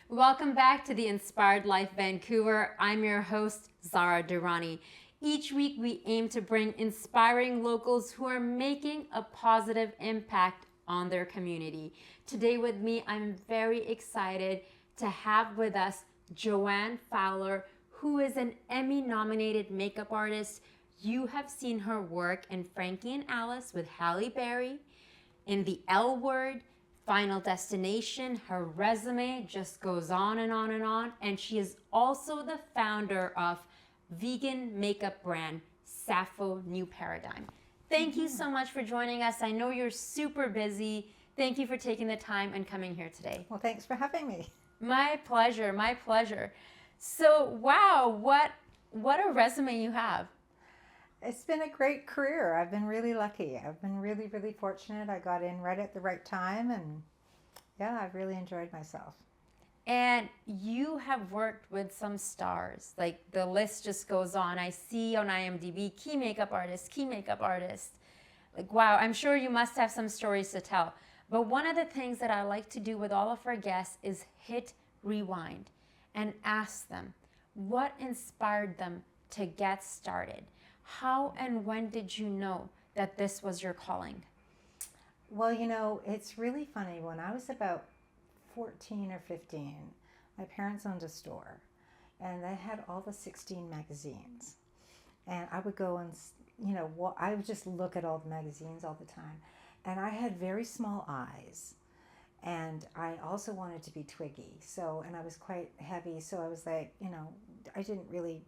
Welcome back to the Inspired Life Vancouver. I'm your host, Zara Durrani. Each week, we aim to bring inspiring locals who are making a positive impact on their community. Today, with me, I'm very excited to have with us Joann Fowler, who is an Emmy-nominated makeup artist. You have seen her work in Frankie and Alice with Halle Berry, in The L Word, Final Destination. Her resume just goes on and on and on. And she is also the founder of vegan makeup brand Sappho New Paradigm. Thank you so much for joining us. I know you're super busy. Thank you for taking the time and coming here today. Well, thanks for having me. My pleasure, my pleasure. So, wow, what a resume you have. It's been a great career. I've been really lucky. I've been really, really fortunate. I got in right at the right time, and yeah, I've really enjoyed myself. And you have worked with some stars. Like, the list just goes on. I see on IMDb, key makeup artist, key makeup artist. Like, wow, I'm sure you must have some stories to tell. But one of the things that I like to do with all of our guests is hit rewind and ask them what inspired them to get started. How and when did you know that this was your calling? Well, it's really funny. When I was about 14 or 15, my parents owned a store, and they had all the 16 magazines. And I would go and, I would just look at all the magazines all the time. And I had very small eyes. And I also wanted to be twiggy. And I was quite heavy. So I was like, I didn't really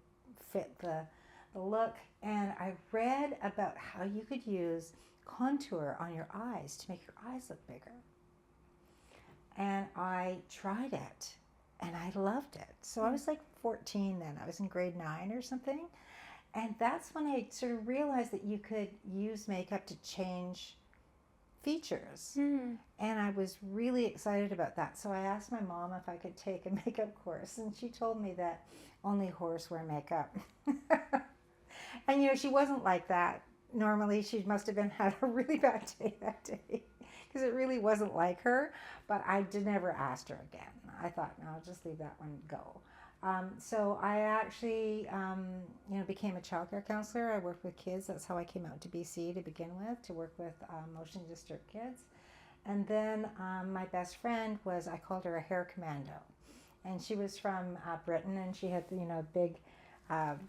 fit the look. And I read about how you could use contour on your eyes to make your eyes look bigger. And I tried it, and I loved it. So I was like 14 then. I was in grade 9 or something. And that's when I sort of realized that you could use makeup to change features. And I was really excited about that. So I asked my mom if I could take a makeup course, and she told me that only whores wear makeup. And she wasn't like that. Normally she must have had a really bad day that day, because it really wasn't like her. But I never asked her again. I thought, no, I'll just leave that one go. So I actually, became a childcare counselor. I worked with kids. That's how I came out to BC to begin with, to work with motion district kids. And then my best friend I called her a hair commando. And she was from Britain, and she had, a big...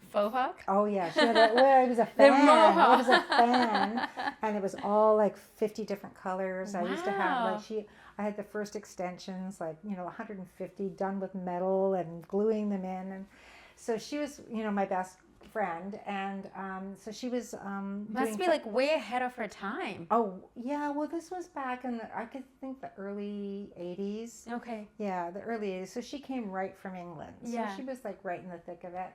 Faux hawk? Oh, yeah. She had it was a fan. It was a fan. And it was all like 50 different colors. Wow. I used to have, I had the first extensions, 150 done with metal and gluing them in. And so she was, my best friend. And so she was Must be like way ahead of her time. Oh, yeah. Well, this was back in, I could think, the early 80s. Okay. Yeah, the early 80s. So she came right from England. So Yeah. she was right in the thick of it.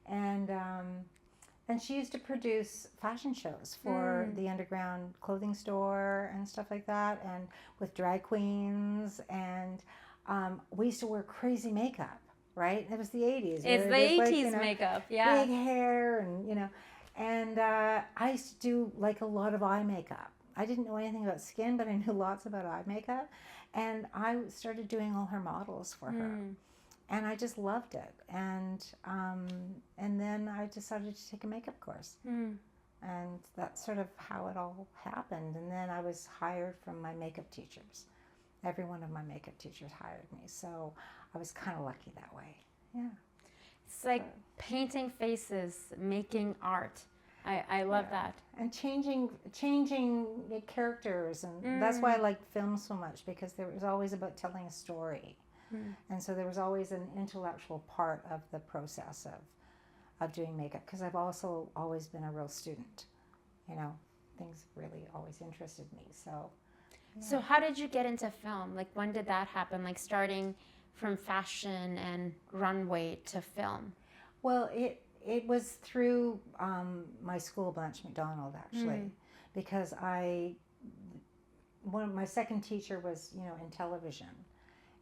And she used to produce fashion shows for the underground clothing store and stuff like that, and with drag queens. And we used to wear crazy makeup, right? It was the 80s. It's the 80s makeup, yeah. Big hair and I used to do a lot of eye makeup. I didn't know anything about skin, but I knew lots about eye makeup. And I started doing all her models for her. And I just loved it. And then I decided to take a makeup course. And that's sort of how it all happened. And then I was hired from my makeup teachers. Every one of my makeup teachers hired me. So I was kind of lucky that way. Yeah. It's like painting faces, making art. I love that. And changing characters. And that's why I liked film so much, because there was always about telling a story. And so there was always an intellectual part of the process of doing makeup, because I've also always been a real student. Things really always interested me. So, yeah. So how did you get into film? Like, when did that happen? Like, starting from fashion and runway to film? Well, it was through my school, Blanche McDonald, actually, because my second teacher was, in television.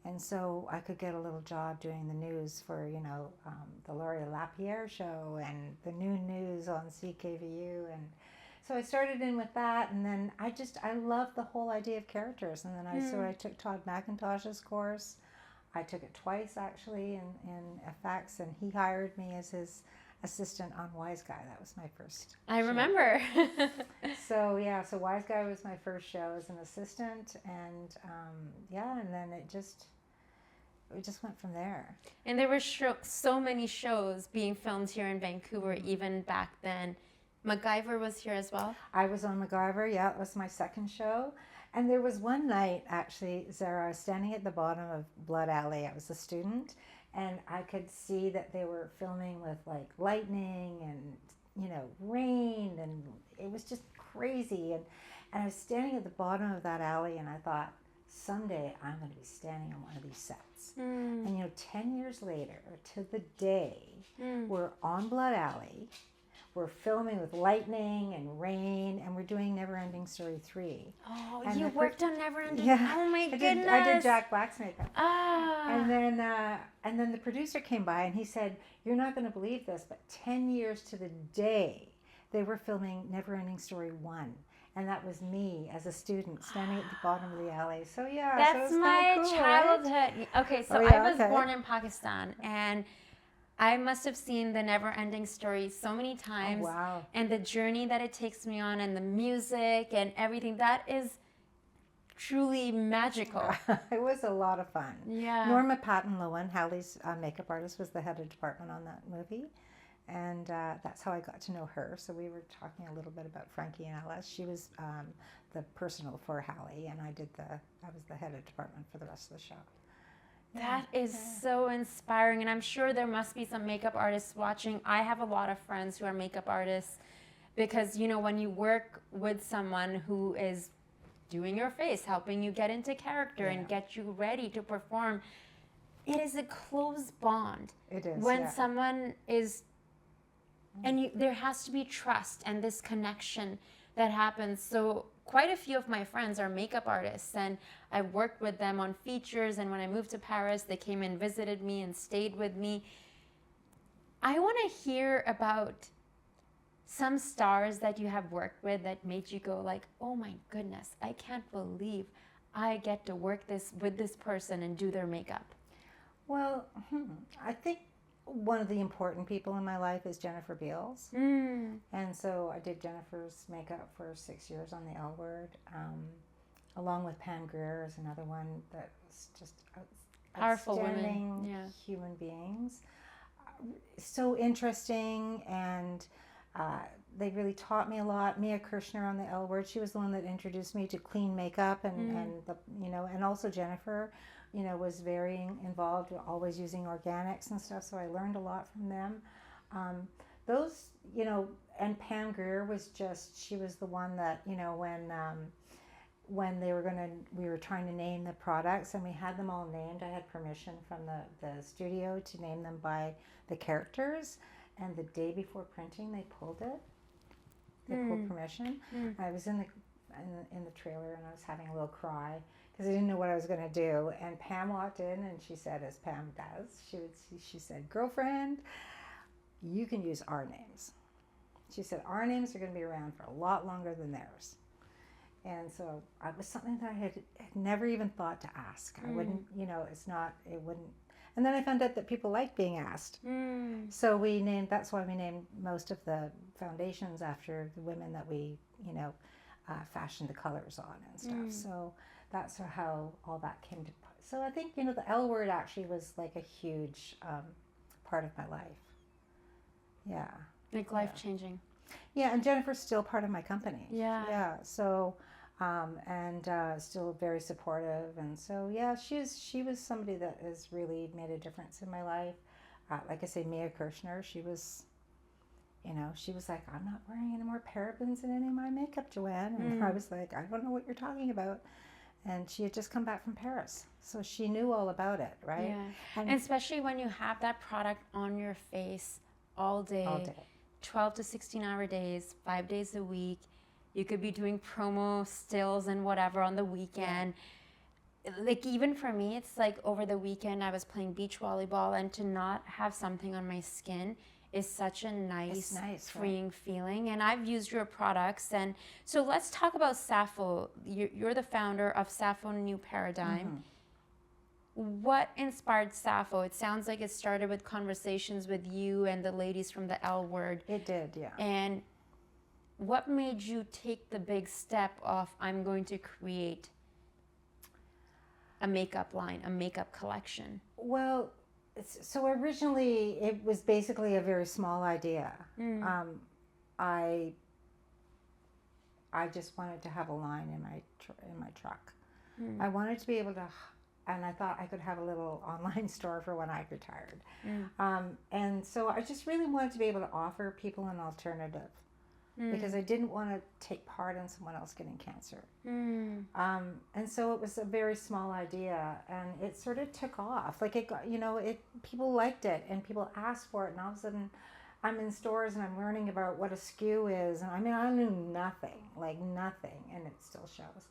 And so I could get a little job doing the news for, the Laurie Lapierre show and the noon news on CKVU. And so I started in with that. And then I loved the whole idea of characters. And then I took Todd McIntosh's course I took it twice actually in FX, and he hired me as his assistant on Wise Guy. That was my first I show. remember. So so Wise Guy was my first show as an assistant, and and then it just went from there. And there were so many shows being filmed here in Vancouver even back then. MacGyver was here as well. I was on MacGyver. Yeah, it was my second show. And there was one night, actually, Zara, I was standing at the bottom of Blood Alley. I was a student, and I could see that they were filming with like lightning and, rain, and it was just crazy. And I was standing at the bottom of that alley, and I thought, someday I'm going to be standing on one of these sets. And 10 years later, to the day, we're on Blood Alley. We're filming with lightning and rain, and we're doing Neverending Story 3. Oh, and you worked on Neverending? Yeah. Oh my goodness. I did Jack Black's makeup. Ah. And then the producer came by and he said, "You're not going to believe this, but 10 years to the day, they were filming Neverending Story 1. And that was me as a student standing at the bottom of the alley." So yeah, that's so my cool, childhood. Right? Okay, so Oh, yeah, I was okay. born in Pakistan, and I must have seen the Never-Ending Story so many times. Oh, wow. And the journey that it takes me on, and the music and everything, that is truly magical. It was a lot of fun. Yeah. Norma Patton-Lowen, Hallie's makeup artist, was the head of department on that movie. And that's how I got to know her. So we were talking a little bit about Frankie and Alice. She was the personal for Hallie, and I was the head of department for the rest of the show. That is so inspiring, and I'm sure there must be some makeup artists watching. I have a lot of friends who are makeup artists because, when you work with someone who is doing your face, helping you get into character and get you ready to perform, it is a close bond. It is, when someone is, and there has to be trust and this connection that happens. So quite a few of my friends are makeup artists, and I worked with them on features, and when I moved to Paris, they came and visited me and stayed with me. I want to hear about some stars that you have worked with that made you go like, oh my goodness, I can't believe I get to work with this person and do their makeup. Well, I think one of the important people in my life is Jennifer Beals. And so I did Jennifer's makeup for 6 years on the L Word, along with Pam Grier is another one that was just Powerful outstanding women. human beings. So interesting, and they really taught me a lot. Mia Kirshner on the L Word, she was the one that introduced me to clean makeup, and also Jennifer, was very involved, always using organics and stuff. So I learned a lot from them. Those, and Pam Grier was she was the one that, when we were trying to name the products, and we had them all named. I had permission from the studio to name them by the characters, and the day before printing, they pulled it. They pulled permission. I was in the trailer, and I was having a little cry because I didn't know what I was going to do. And Pam walked in, and she said, as Pam does, she said, "Girlfriend, you can use our names." She said, "Our names are going to be around for a lot longer than theirs." And so it was something that I had never even thought to ask. I wouldn't, it wouldn't. And then I found out that people like being asked. So that's why we named most of the foundations after the women that we, fashioned the colors on and stuff. So that's how all that came to. So I think, the L Word actually was like a huge part of my life. Yeah. Like life-changing. Yeah, and Jennifer's still part of my company. Yeah. Yeah, so, still very supportive. And so, yeah, she was somebody that has really made a difference in my life. Like I say, Mia Kirshner, she was like, "I'm not wearing any more parabens in any of my makeup, Joann." And I was like, "I don't know what you're talking about." And she had just come back from Paris, so she knew all about it, right? Yeah, and especially when you have that product on your face all day. 12 to 16-hour days, 5 days a week. You could be doing promo stills and whatever on the weekend. Like, even for me, it's like over the weekend I was playing beach volleyball, and to not have something on my skin is such a nice freeing feeling. And I've used your products. And so let's talk about Sappho. You're the founder of Sappho New Paradigm. what inspired Sappho? It sounds like it started with conversations with you and the ladies from the L Word. It did, yeah. And what made you take the big step of, I'm going to create a makeup line, a makeup collection? Well, so originally it was basically a very small idea. I just wanted to have a line in my truck. I wanted to be able to, and I thought I could have a little online store for when I retired. And so I just really wanted to be able to offer people an alternative, because I didn't want to take part in someone else getting cancer. And so it was a very small idea, and it sort of took off. Like it got, people liked it, and people asked for it, and all of a sudden I'm in stores and I'm learning about what a SKU is. And I mean, I knew nothing, and it still shows.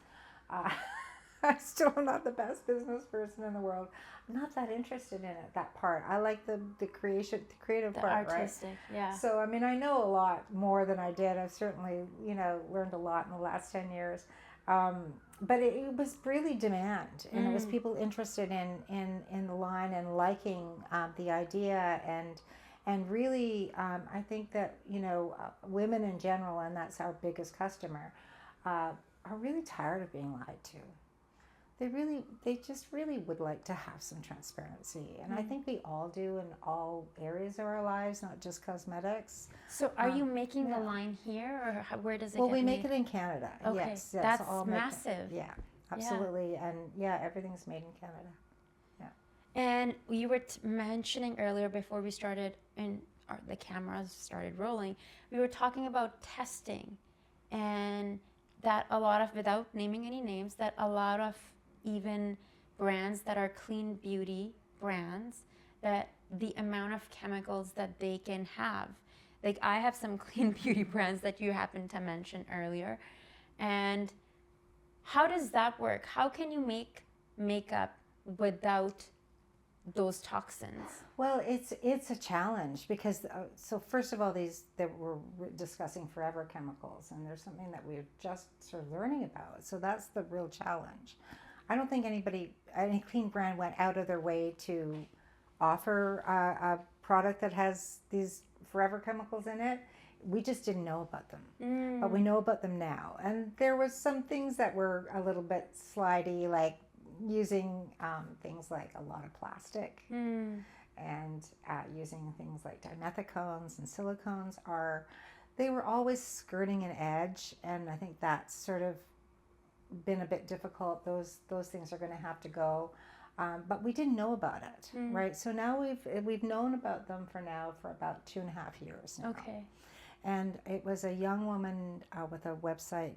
I'm still not the best business person in the world. I'm not that interested in it, that part. I like the creative part, artistic, right? Yeah. So, I mean, I know a lot more than I did. I've certainly, learned a lot in the last 10 years. But it was really demand, and it was people interested in the line and liking the idea, and really, I think that, women in general, and that's our biggest customer, are really tired of being lied to. They just really would like to have some transparency. And I think we all do in all areas of our lives, not just cosmetics. So are you making the line here, or where does it Well, get we make made? it in Canada. Okay, Yes, that's all massive. Yeah, absolutely. And everything's made in Canada. And you were mentioning earlier, before we started and the cameras started rolling, we were talking about testing, and that a lot of, without naming any names, that a lot of even brands that are clean beauty brands, that the amount of chemicals that they can have. Like, I have some clean beauty brands that you happened to mention earlier. And how does that work? How can you make makeup without those toxins? Well, it's a challenge, because so first of all, we're discussing forever chemicals, and there's something that we're just sort of learning about. So that's the real challenge. I don't think any clean brand went out of their way to offer a product that has these forever chemicals in it. We just didn't know about them, but we know about them now. And there was some things that were a little bit slidey, like using things like a lot of plastic, and using things like dimethicones and silicones. They were always skirting an edge, and I think that's sort of been a bit difficult. Those things are going to have to go, but we didn't know about it, right? So now we've known about them for about 2.5 years now. Okay. And it was a young woman with a website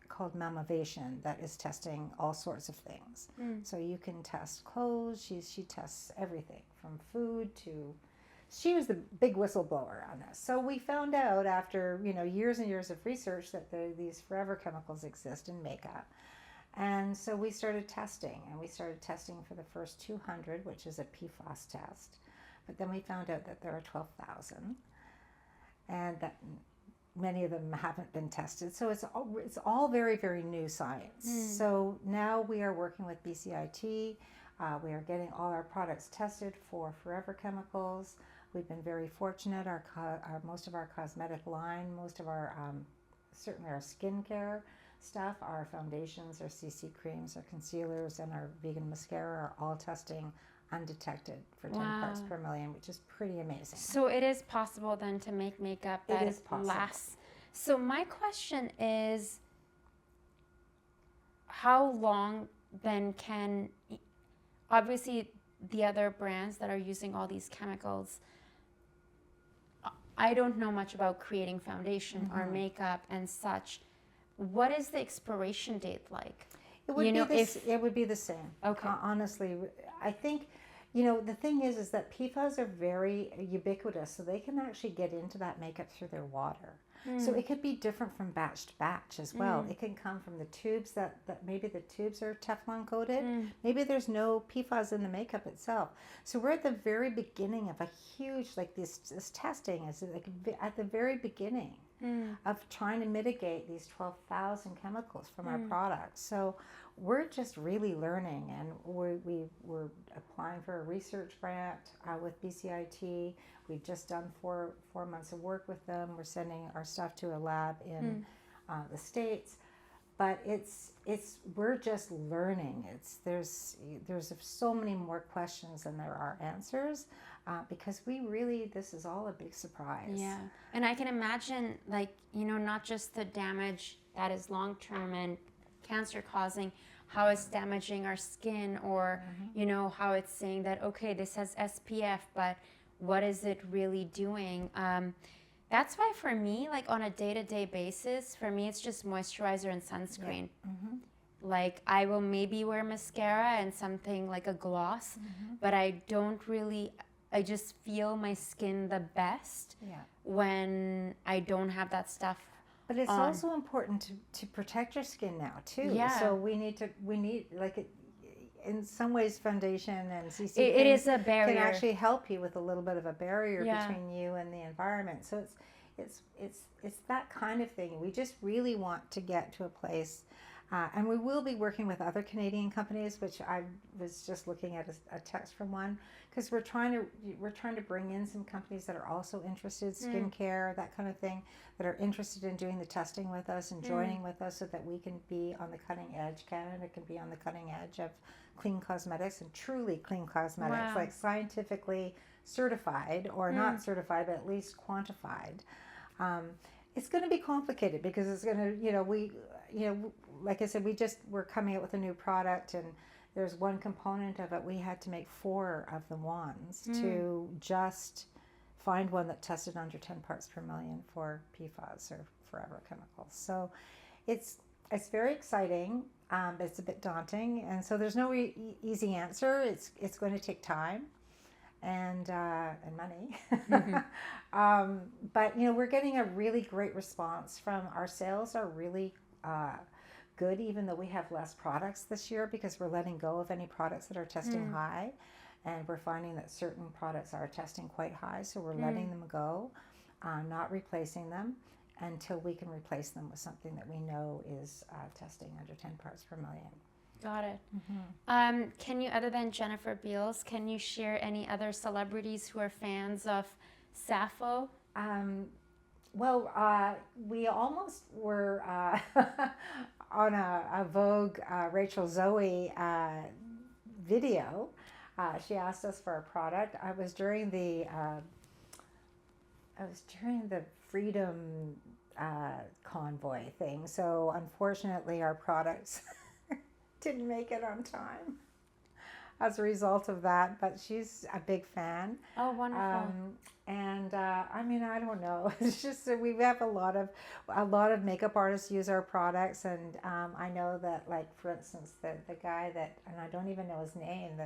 called Mamavation that is testing all sorts of things. So you can test clothes. She tests everything from food to. She was the big whistleblower on this. So we found out after years and years of research that these forever chemicals exist in makeup. And so we started testing, for the first 200, which is a PFAS test. But then we found out that there are 12,000, and that many of them haven't been tested. So it's all very, very new science. So now we are working with BCIT. We are getting all our products tested for forever chemicals. We've been very fortunate. Our most of our cosmetic line, most of our certainly our skincare stuff, our foundations, our CC creams, our concealers, and our vegan mascara are all testing undetected for 10 parts per million, which is pretty amazing. So it is possible then to make makeup that lasts. So my question is, how long then can, obviously the other brands that are using all these chemicals, I don't know much about creating foundation or makeup and such. What is the expiration date like? It would be the same. Okay. Honestly, I think, the thing is that PFAS are very ubiquitous, so they can actually get into that makeup through their water. So it could be different from batch to batch as well. It can come from the tubes that maybe the tubes are Teflon coated. Maybe there's no PFAS in the makeup itself. So we're at the very beginning of a huge, this testing is like at the very beginning of trying to mitigate these 12,000 chemicals from our products. So we're just really learning, and we're applying for a research grant with BCIT. We've just done four months of work with them. We're sending our stuff to a lab in the States, but we're just learning. There's so many more questions than there are answers, because this is all a big surprise. Yeah, and I can imagine, like, not just the damage that is long term and cancer causing, how it's damaging our skin, or how it's saying that, okay, this has SPF, but what is it really doing? That's why for me, like on a day-to-day basis, for me it's just moisturizer and sunscreen. Like I will maybe wear mascara and something like a gloss, but I just feel my skin the best when I don't have that stuff. But it's also important to protect your skin now too. Yeah. So we need like it, in some ways, foundation and CC it is a barrier. Can actually help you with a little bit of a barrier between you and the environment. So it's that kind of thing. We just really want to get to a place, and we will be working with other Canadian companies, which I was just looking at a text from one, because we're trying to bring in some companies that are also interested, skincare, that kind of thing, that are interested in doing the testing with us and joining with us, so that we can be on the cutting edge. Canada can be on the cutting edge of clean cosmetics, and truly clean cosmetics, like scientifically certified, or not certified, but at least quantified. It's going to be complicated, because it's going to, like I said, we're coming out with a new product, and there's one component of it. We had to make 4 of the wands to just find one that tested under 10 parts per million for PFAS, or forever chemicals. So it's very exciting. It's a bit daunting, and so there's no easy answer. It's going to take time and money. But we're getting a really great response from our sales. Are really good, even though we have less products this year, because we're letting go of any products that are testing high, and we're finding that certain products are testing quite high, so we're letting them go, not replacing them until we can replace them with something that we know is testing under 10 parts per million. Got it. Can you, other than Jennifer Beals, can you share any other celebrities who are fans of Sappho? Well, we almost were on a Vogue Rachel Zoe video. She asked us for a product. I was during the Freedom convoy thing, so unfortunately our products didn't make it on time as a result of that, but she's a big fan. Oh, wonderful. I don't know. It's just that we have a lot of makeup artists use our products, and I know that, like, for instance, the guy that, and I don't even know his name,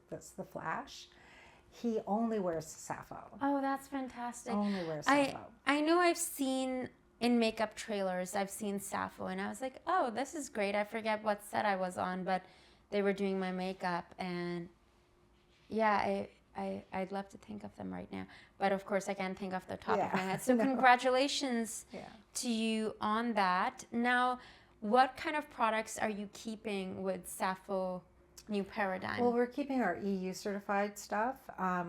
that's the Flash, he only wears Sappho. Oh, that's fantastic. Only wears Sappho. I know I've seen in makeup trailers, I've seen Sappho, and I was like, oh, this is great. I forget what set I was on, but they were doing my makeup, and yeah, I'd love to think of them right now, but of course I can't think off the top of my head. So congratulations to you on that. Now, what kind of products are you keeping with Sappho New Paradigm? Well, we're keeping our EU certified stuff,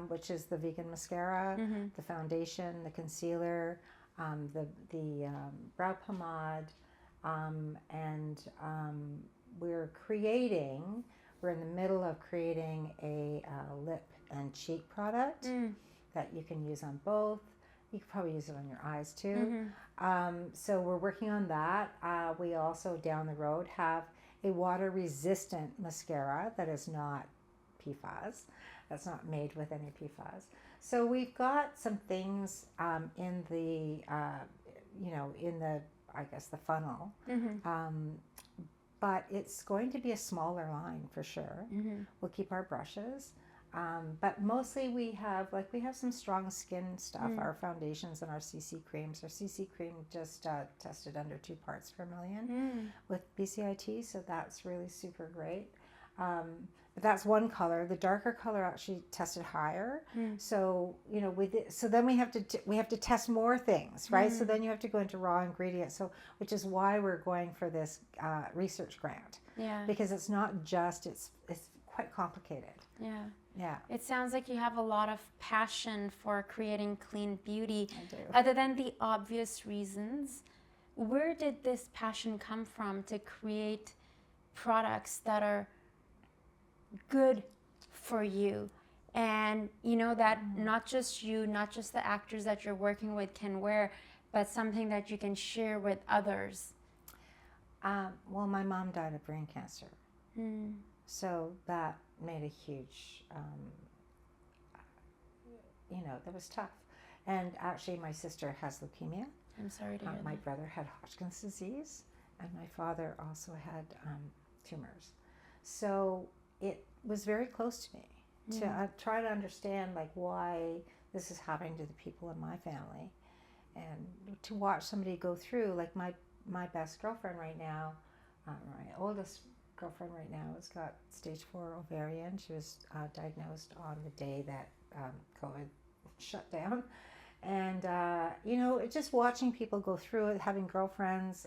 which is the vegan mascara, the foundation, the concealer, the brow pomade, and we're in the middle of creating a lip and cheek product that you can use on both. You could probably use it on your eyes too. So we're working on that. We also, down the road, have a water resistant mascara that is not PFAS. That's not made with any PFAS. So we've got some things in the I guess the funnel. But it's going to be a smaller line for sure. We'll keep our brushes. But mostly we have some strong skin stuff, our foundations and our CC creams. Our CC cream just tested under 2 parts per million with BCIT, so that's really super great. But that's one color. The darker color actually tested higher. So so then we have to test more things, right? So then you have to go into raw ingredients. So which is why we're going for this research grant. Yeah. Because it's not just, it's quite complicated. Yeah. Yeah. It sounds like you have a lot of passion for creating clean beauty. I do. Other than the obvious reasons, where did this passion come from to create products that are good for you? And you know that not just you, not just the actors that you're working with can wear, but something that you can share with others. Well, my mom died of brain cancer. Mm. So that made a huge, that was tough. And actually, my sister has leukemia. I'm sorry to hear My that. brother had Hodgkin's disease, and my father also had tumors. So it was very close to me to try to understand like why this is happening to the people in my family, and to watch somebody go through, like my best girlfriend right now, my oldest girlfriend right now has got stage 4 ovarian. She was diagnosed on the day that COVID shut down. And, just watching people go through it, having girlfriends,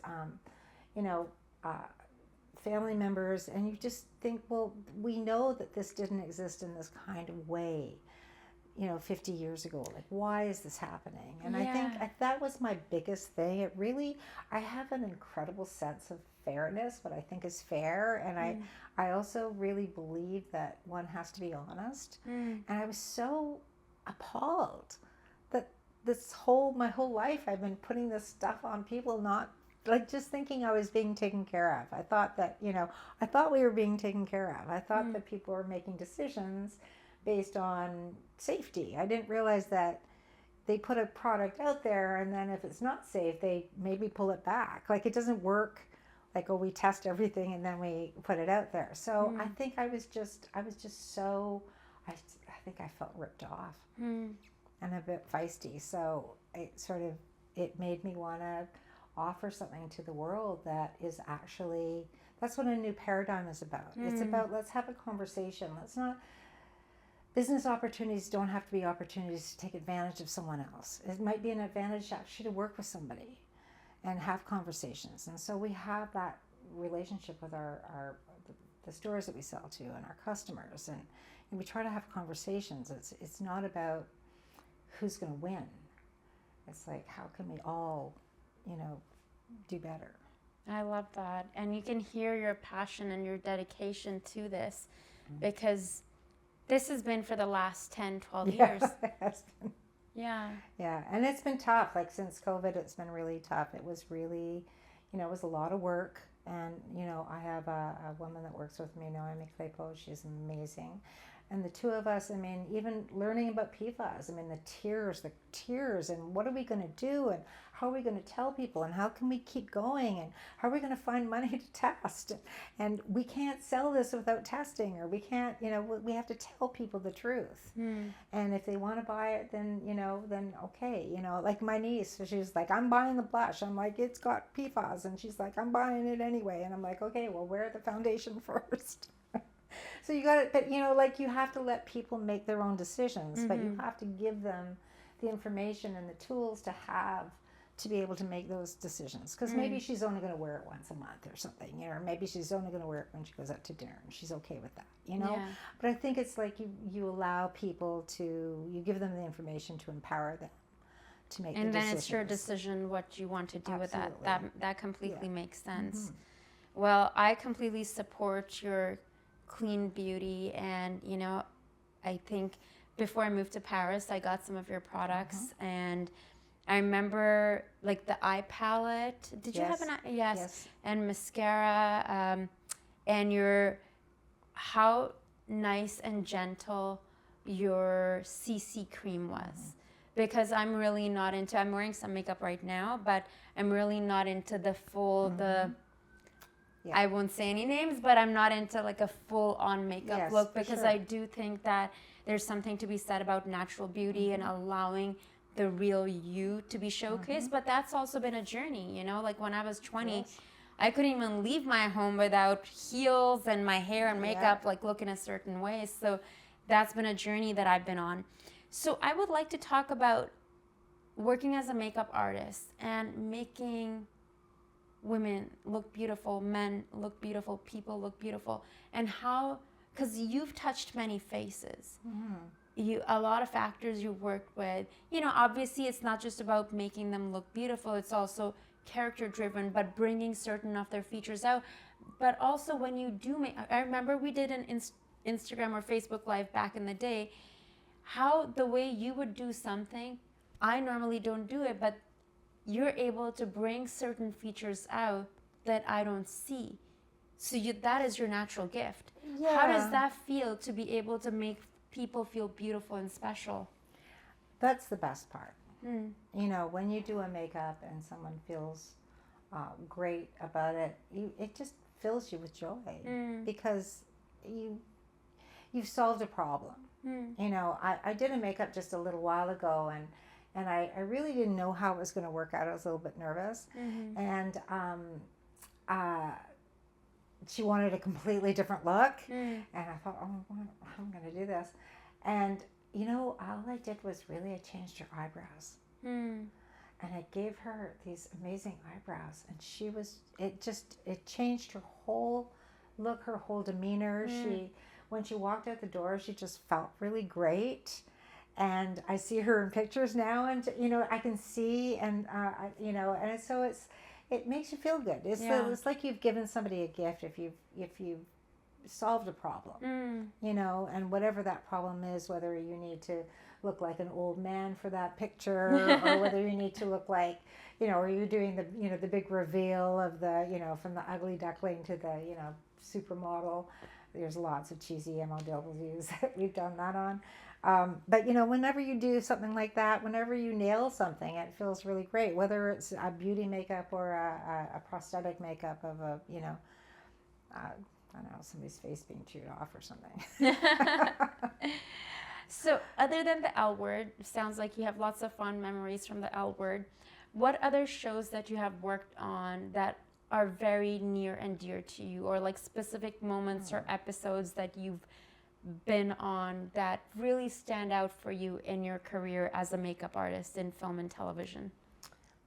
family members, and you just think, well, we know that this didn't exist in this kind of way, 50 years ago. Like, why is this happening? And I think that was my biggest thing. I have an incredible sense of fairness, what I think is fair. And I also really believe that one has to be honest. And I was so appalled that my whole life I've been putting this stuff on people, not like just thinking I was being taken care of. I thought that, I thought we were being taken care of. I thought that people were making decisions based on safety. I didn't realize that they put a product out there, and then if it's not safe, they maybe pull it back. Like, it doesn't work like, we test everything and then we put it out there. So I think I was just so, I think I felt ripped off and a bit feisty. So it made me want to offer something to the world that is actually, that's what a new paradigm is about. It's about, let's have a conversation. Business opportunities don't have to be opportunities to take advantage of someone else. It might be an advantage actually to work with somebody and have conversations. And so we have that relationship with the stores that we sell to and our customers, and we try to have conversations. It's not about who's going to win. It's like, how can we all, do better? I love that. And you can hear your passion and your dedication to this, because this has been for the last 10, 12 years. It has been. Yeah. Yeah, and it's been tough. Like, since COVID, it's been really tough. It was really, it was a lot of work. And, I have a woman that works with me, Noemi Claypo. She's amazing. And the two of us, even learning about PFAS, the tears, and what are we going to do, and how are we going to tell people, and how can we keep going, and how are we going to find money to test? And we can't sell this without testing, or we can't, we have to tell people the truth. And if they want to buy it, then, then okay. Like my niece, she's like, I'm buying the blush. I'm like, it's got PFAS. And she's like, I'm buying it anyway. And I'm like, okay, well, wear the foundation first. So you got it, but you have to let people make their own decisions, but you have to give them the information and the tools to be able to make those decisions. Because maybe she's only going to wear it once a month or something, or maybe she's only going to wear it when she goes out to dinner, and she's okay with that, Yeah. But I think it's like you allow people you give them the information to empower them to make the decisions. And then it's your decision what you want to do with that. That completely makes sense. Well, I completely support your clean beauty, and I think before I moved to Paris, I got some of your products, and I remember like the eye palette. Did you have an eye? Yes. And mascara, and how nice and gentle your CC cream was. Because I'm really not into, I'm wearing some makeup right now, but I'm really not into the full, I won't say any names, but I'm not into like a full-on makeup look, because I do think that there's something to be said about natural beauty and allowing the real you to be showcased. But that's also been a journey, like when I was 20, I couldn't even leave my home without heels and my hair and makeup like looking a certain way. So that's been a journey that I've been on. So I would like to talk about working as a makeup artist and making women look beautiful, men look beautiful, people look beautiful, and how, because you've touched many faces. A lot of actors you've worked with, obviously it's not just about making them look beautiful, it's also character driven, but bringing certain of their features out. But also when you do I remember we did an Instagram or Facebook Live back in the day, how the way you would do something, I normally don't do it, but you're able to bring certain features out that I don't see. So that is your natural gift. Yeah. How does that feel to be able to make people feel beautiful and special? That's the best part. When you do a makeup and someone feels great about it, it just fills you with joy because you've solved a problem. I did a makeup just a little while ago, and I really didn't know how it was going to work out. I was a little bit nervous. And she wanted a completely different look. And I thought, how am I going to do this? And, all I did was really I changed her eyebrows. And I gave her these amazing eyebrows. And it changed her whole look, her whole demeanor. When she walked out the door, she just felt really great. And I see her in pictures now, and I can see, and and so it makes you feel good. It's like you've given somebody a gift if you've solved a problem, and whatever that problem is, whether you need to look like an old man for that picture, or whether you need to look like, or you're doing the big reveal of the from the ugly duckling to the supermodel. There's lots of cheesy MLWs that we've done that on. But whenever you do something like that, whenever you nail something, it feels really great. Whether it's a beauty makeup or a prosthetic makeup of I don't know, somebody's face being chewed off or something. So other than the L Word, sounds like you have lots of fond memories from the L Word. What other shows that you have worked on that are very near and dear to you, or like specific moments or episodes that you've been on that really stand out for you in your career as a makeup artist in film and television?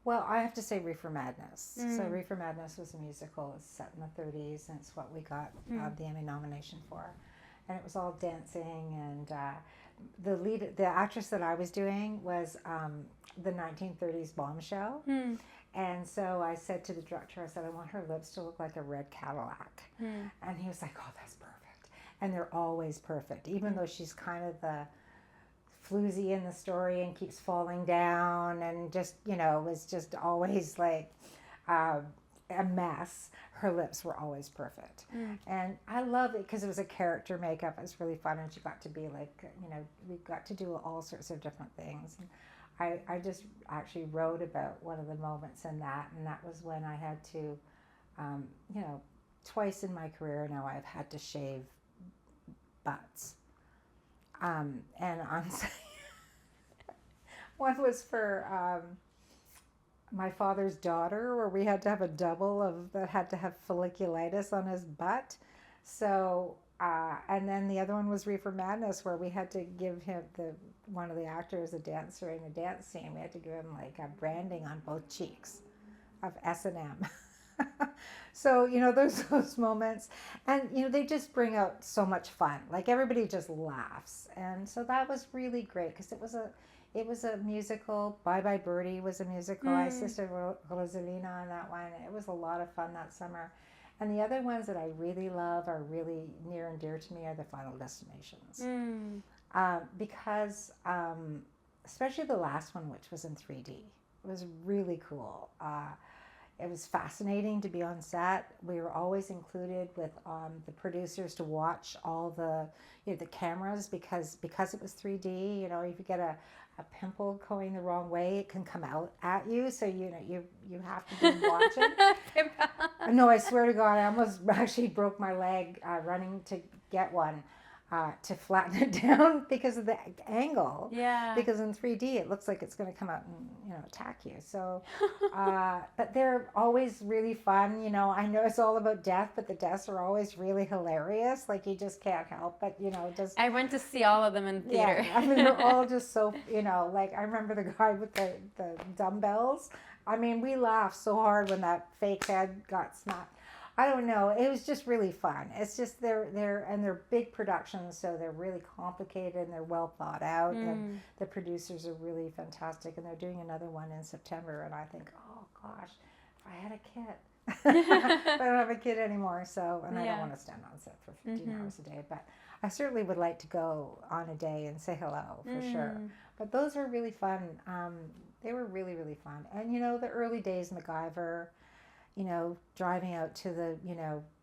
Well, I have to say Reefer Madness. So Reefer Madness was a musical. It's set in the 30s, and it's what we got the Emmy nomination for. And it was all dancing, and the actress that I was doing was the 1930s bombshell. And so I said to the director, I said, I want her lips to look like a red Cadillac. And he was like, oh, that's perfect. And they're always perfect, even though she's kind of the floozy in the story and keeps falling down and just, was just always like a mess. Her lips were always perfect. And I love it because it was a character makeup. It was really fun, and she got to be like, we got to do all sorts of different things. And I just actually wrote about one of the moments in that, and that was when I had to, twice in my career now I've had to shave butts. And on one was for my father's daughter, where we had to have a double that had to have folliculitis on his butt. So, and then the other one was Reefer Madness, where we had to give him one of the actors, a dancer in a dance scene. We had to give him like a branding on both cheeks of S&M. So, those moments, and, they just bring out so much fun. Like, everybody just laughs. And so that was really great because it was a musical. Bye Bye Birdie was a musical. I assisted Rosalina on that one. It was a lot of fun that summer. And the other ones that I really love are really near and dear to me are the Final Destinations. Because, especially the last one, which was in 3D. It was really cool. It was fascinating to be on set. We were always included with the producers to watch all the the cameras because it was 3D. If you get a pimple going the wrong way, it can come out at you. So you have to be watching. No, I swear to God, I almost actually broke my leg running to get one. To flatten it down because of the angle. Yeah. Because in 3D it looks like it's going to come out and attack you. So, but they're always really fun. I know it's all about death, but the deaths are always really hilarious. Like you just can't help but just. I went to see all of them in theater. Yeah, I mean they're all just so like I remember the guy with the dumbbells. I mean, we laughed so hard when that fake head got snapped. I don't know. It was just really fun. It's just they're big productions, so they're really complicated and they're well thought out. And the producers are really fantastic. And they're doing another one in September. And I think, oh gosh, if I had a kid. But I don't have a kid anymore, so I don't want to stand on set for 15 hours a day. But I certainly would like to go on a day and say hello for sure. But those were really fun. They were really, really fun. And the early days MacGyver, driving out to the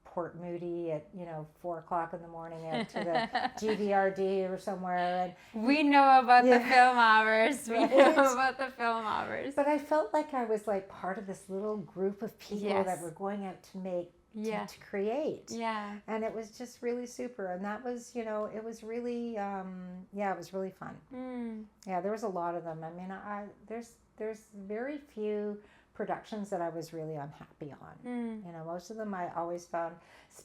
Port Moody at 4:00 in the morning out to the GVRD or somewhere. And we know about the film hours. We know about the film hours. But I felt like I was like part of this little group of people that were going out to make to create. Yeah. And it was just really super. And that was, it was really, it was really fun. Yeah, there was a lot of them. I mean, there's very few productions that I was really unhappy on. Most of them I always found,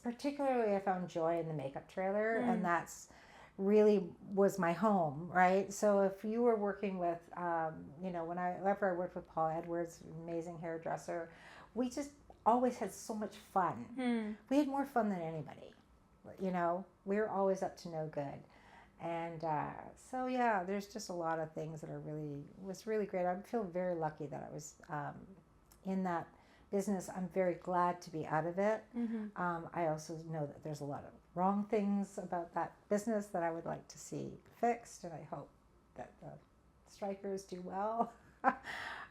particularly I found joy in the makeup trailer, and that's really was my home, right? So if you were working with, after I worked with Paul Edwards, amazing hairdresser, we just always had so much fun. We had more fun than anybody, we were always up to no good. And so yeah, there's just a lot of things that was really great. I feel very lucky that I was in that business. I'm very glad to be out of it. I also know that there's a lot of wrong things about that business that I would like to see fixed, and I hope that the strikers do well.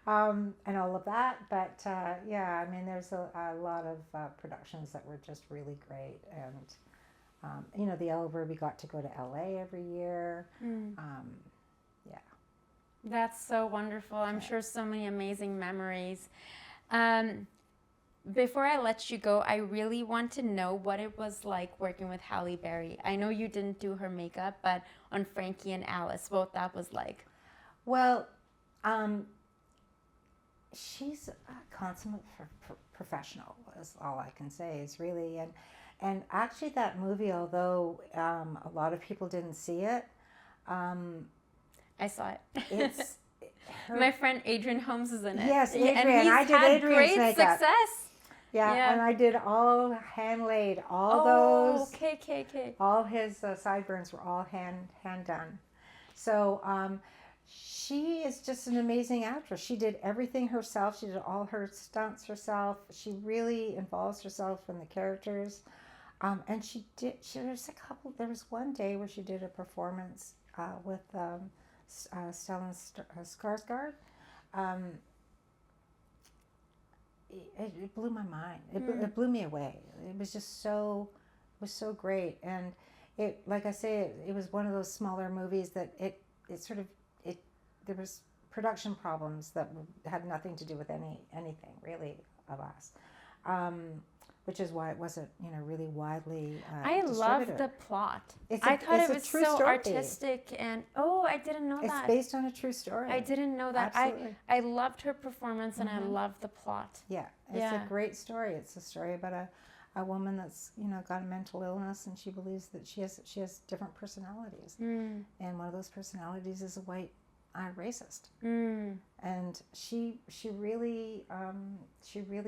And all of that. But I mean, there's a lot of productions that were just really great. And the Ella Ruby got to go to LA every year. That's so wonderful. I'm sure so many amazing memories. Before I let you go, I really want to know what it was like working with Halle Berry. I know you didn't do her makeup, but on Frankie and Alice, what that was like. Well, she's a consummate professional, is all I can say. Is really, and actually that movie, although a lot of people didn't see it, I saw it. It's my friend Adrian Holmes is in it. Yes, Adrian. And he's I did had Adrian's great makeup. success. Yeah, and I did all hand laid. Those. Okay. All his sideburns were all hand done. So she is just an amazing actress. She did everything herself. She did all her stunts herself. She really involves herself in the characters. And there was one day where she did a performance with Stellan Skarsgård. It blew my mind. It blew me away. It was just so great. And it, like I say, it was one of those smaller movies that there was production problems that had nothing to do with anything really of us, which is why it wasn't really widely I love the plot. I thought it was so story. Artistic, and I didn't know that it's based on a true story. I didn't know that. Absolutely. I loved her performance, and I loved the plot. Yeah, it's a great story. It's a story about a woman that's got a mental illness, and she believes that she has different personalities, and one of those personalities is a white racist. And she really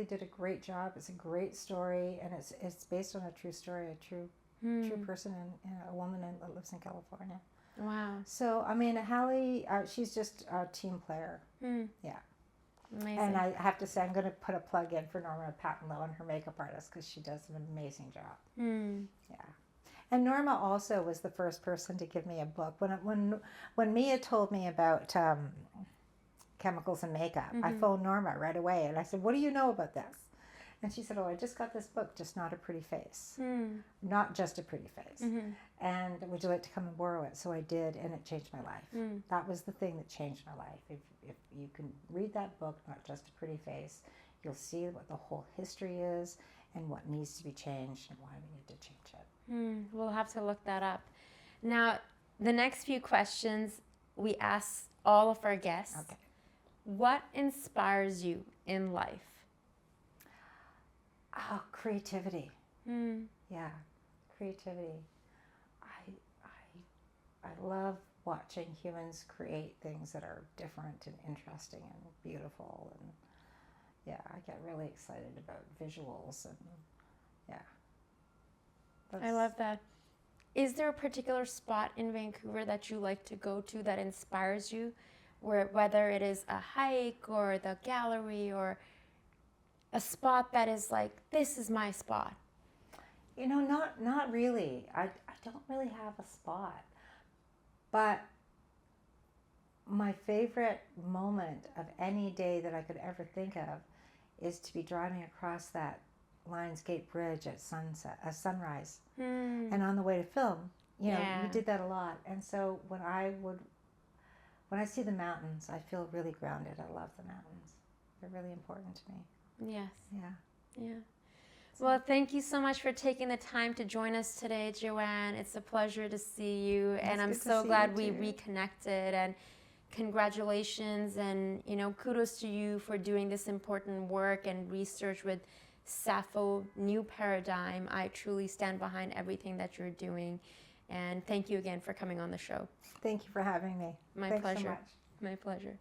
did a great job. It's a great story, and it's based on a true story, a true person, and a woman that lives in California. Wow. So I mean, Halle, she's just a team player. Yeah. Amazing. And I have to say, I'm going to put a plug in for Norma Patton-Low and her makeup artist, because she does an amazing job. Yeah. And Norma also was the first person to give me a book. When Mia told me about chemicals and makeup, I phoned Norma right away, and I said, "What do you know about this?" And she said, "Oh, I just got this book, Just Not a Pretty Face." Not just a pretty face. And would you like to come and borrow it? So I did, and it changed my life. That was the thing that changed my life. If you can read that book, Not Just a Pretty Face, you'll see what the whole history is and what needs to be changed and why we need to change it. We'll have to look that up. Now, the next few questions we ask all of our guests. Okay. What inspires you in life? Oh, creativity. Yeah, creativity. I love watching humans create things that are different and interesting and beautiful, yeah, I get really excited about visuals and yeah. I love that. Is there a particular spot in Vancouver that you like to go to that inspires you, whether it is a hike or the gallery or a spot that is like, this is my spot? You know, not really. I don't really have a spot. But my favorite moment of any day that I could ever think of is to be driving across that Lionsgate Bridge at sunrise. And on the way to film, you know, we did that a lot. And so when I see the mountains, I feel really grounded. I love the mountains. They're really important to me. Yes. Yeah. Yeah. Well, thank you so much for taking the time to join us today, Joann. It's a pleasure to see you, and I'm so glad we reconnected. And congratulations, and kudos to you for doing this important work and research with Sappho New Paradigm. I truly stand behind everything that you're doing, and thank you again for coming on the show. Thank you for having me. My Thanks pleasure. so much. My pleasure.